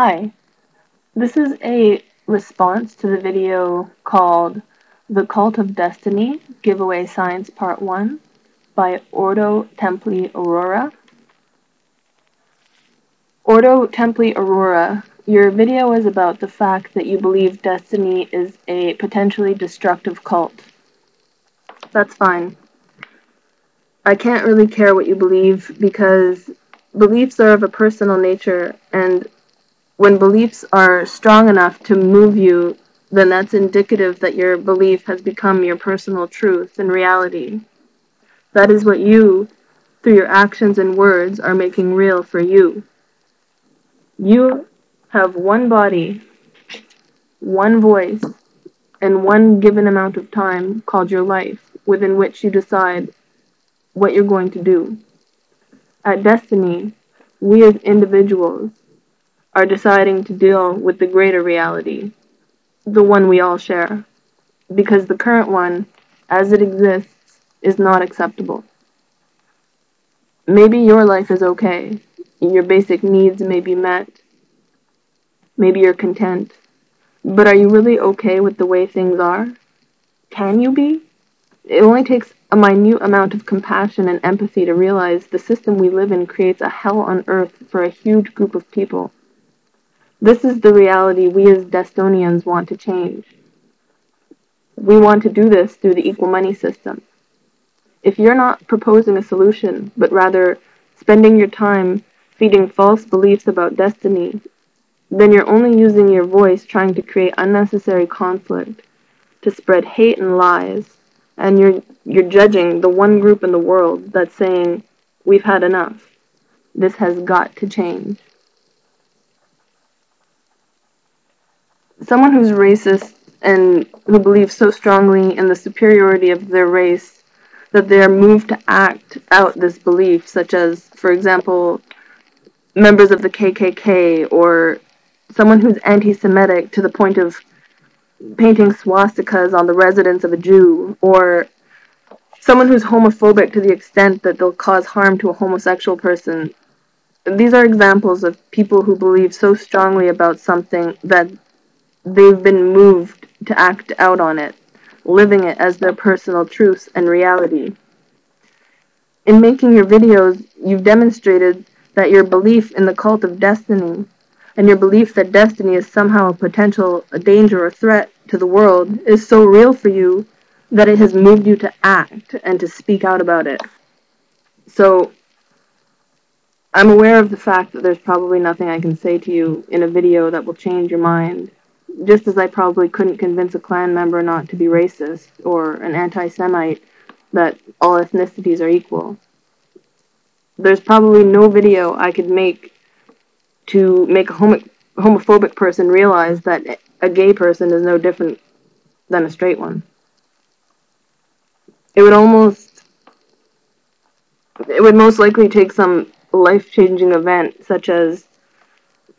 Hi, this is a response to the video called The Cult of Desteni Giveaway Science Part 1 by Ordo Templi Aurora. Ordo Templi Aurora, your video is about the fact that you believe destiny is a potentially destructive cult. That's fine. I can't really care what you believe because beliefs are of a personal nature, and when beliefs are strong enough to move you, then that's indicative that your belief has become your personal truth and reality. That is what you, through your actions and words, are making real for you. You have one body, one voice, and one given amount of time called your life, within which you decide what you're going to do. At Destiny, we as individuals are deciding to deal with the greater reality, the one we all share, because the current one, as it exists, is not acceptable. Maybe your life is okay, your basic needs may be met, maybe you're content, but are you really okay with the way things are? Can you be? It only takes a minute amount of compassion and empathy to realize the system we live in creates a hell on earth for a huge group of people. This is the reality we as Destonians want to change. We want to do this through the equal money system. If you're not proposing a solution, but rather spending your time feeding false beliefs about destiny, then you're only using your voice trying to create unnecessary conflict, to spread hate and lies, and you're judging the one group in the world that's saying, we've had enough. This has got to change. Someone who's racist and who believes so strongly in the superiority of their race that they are moved to act out this belief, such as, for example, members of the KKK, or someone who's anti-Semitic to the point of painting swastikas on the residence of a Jew, or someone who's homophobic to the extent that they'll cause harm to a homosexual person. These are examples of people who believe so strongly about something that they've been moved to act out on it, living it as their personal truth and reality. In making your videos, you've demonstrated that your belief in the cult of destiny and your belief that destiny is somehow a potential danger or threat to the world is so real for you that it has moved you to act and to speak out about it. So, I'm aware of the fact that there's probably nothing I can say to you in a video that will change your mind, just as I probably couldn't convince a Klan member not to be racist, or an anti-Semite that all ethnicities are equal. There's probably no video I could make to make a homophobic person realize that a gay person is no different than a straight one. It would most likely take some life-changing event, such as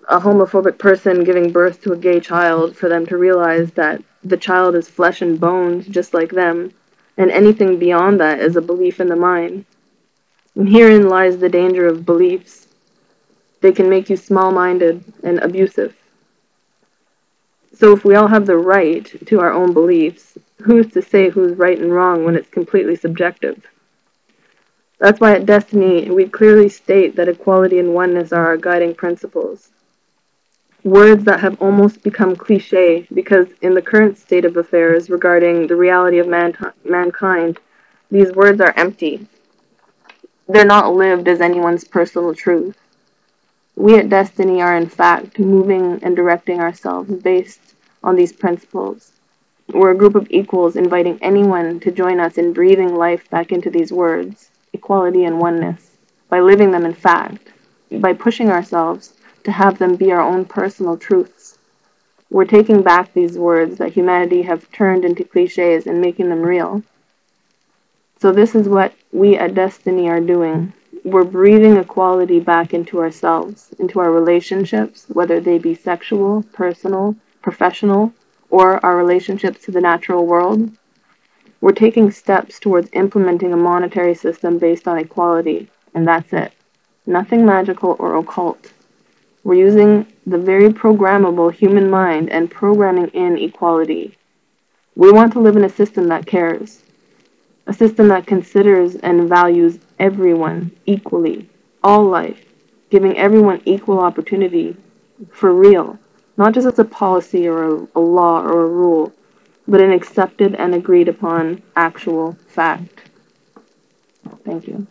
a homophobic person giving birth to a gay child, for them to realize that the child is flesh and bones just like them, and anything beyond that is a belief in the mind. And herein lies the danger of beliefs. They can make you small-minded and abusive. So if we all have the right to our own beliefs, who's to say who's right and wrong when it's completely subjective? That's why at Destiny, we clearly state that equality and oneness are our guiding principles. Words that have almost become cliché because in the current state of affairs regarding the reality of mankind, these words are empty. They're not lived as anyone's personal truth. We at Destiny are in fact moving and directing ourselves based on these principles. We're a group of equals inviting anyone to join us in breathing life back into these words, equality and oneness, by living them in fact, by pushing ourselves to have them be our own personal truths. We're taking back these words that humanity have turned into cliches and making them real. So this is what we at Destiny are doing. We're breathing equality back into ourselves, into our relationships, whether they be sexual, personal, professional, or our relationships to the natural world. We're taking steps towards implementing a monetary system based on equality, and that's it. Nothing magical or occult. We're using the very programmable human mind and programming in equality. We want to live in a system that cares, a system that considers and values everyone equally, all life, giving everyone equal opportunity for real, not just as a policy or a law or a rule, but an accepted and agreed upon actual fact. Thank you.